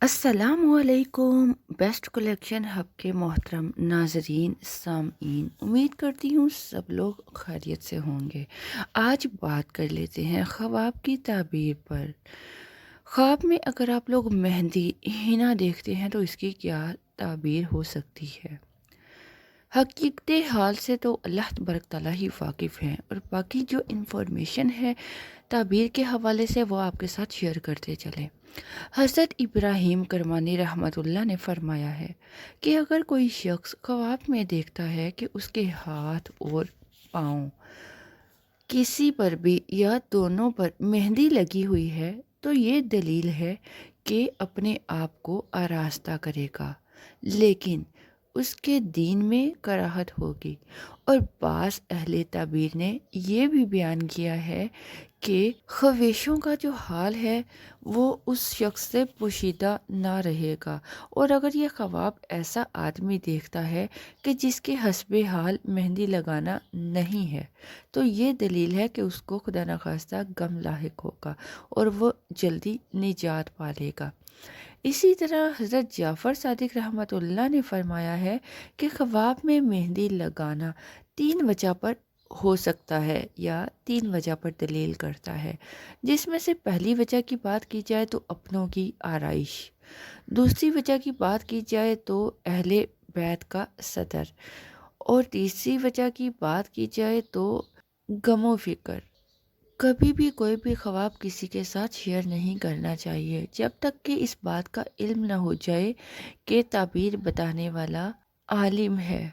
السلام علیکم، best collection hub کے محترم ناظرین سامعین، امید کرتی ہوں سب لوگ خیریت سے ہوں گے۔ آج بات کر لیتے ہیں خواب کی تعبیر پر۔ خواب میں اگر آپ لوگ مہندی حنا دیکھتے ہیں تو اس کی کیا تعبیر ہو سکتی ہے؟ حقیقت حال سے تو اللہ تبارک تعالیٰ ہی واقف ہیں، اور باقی جو انفارمیشن ہے تعبیر کے حوالے سے وہ آپ کے ساتھ شیئر کرتے چلیں۔ حضرت ابراہیم کرمانی رحمۃ اللہ نے فرمایا ہے کہ اگر کوئی شخص خواب میں دیکھتا ہے کہ اس کے ہاتھ اور پاؤں کسی پر بھی یا دونوں پر مہندی لگی ہوئی ہے تو یہ دلیل ہے کہ اپنے آپ کو آراستہ کرے گا، لیکن اس کے دین میں کراہت ہوگی۔ اور بعض اہل تعبیر نے یہ بھی بیان کیا ہے کہ خواہشوں کا جو حال ہے وہ اس شخص سے پوشیدہ نہ رہے گا، اور اگر یہ خواب ایسا آدمی دیکھتا ہے کہ جس کے حسب حال مہندی لگانا نہیں ہے تو یہ دلیل ہے کہ اس کو خدا نخواستہ غم لاحق ہوگا اور وہ جلدی نجات پا لے گا۔ اسی طرح حضرت جعفر صادق رحمۃ اللہ نے فرمایا ہے کہ خواب میں مہندی لگانا 3 وجہ پر ہو سکتا ہے یا 3 وجہ پر دلیل کرتا ہے، جس میں سے پہلی وجہ کی بات کی جائے تو اپنوں کی آرائش، دوسری وجہ کی بات کی جائے تو اہل بیت کا صدر، اور تیسری وجہ کی بات کی جائے تو غم و فکر۔ کبھی بھی کوئی بھی خواب کسی کے ساتھ شیئر نہیں کرنا چاہیے جب تک کہ اس بات کا علم نہ ہو جائے کہ تعبیر بتانے والا عالم ہے۔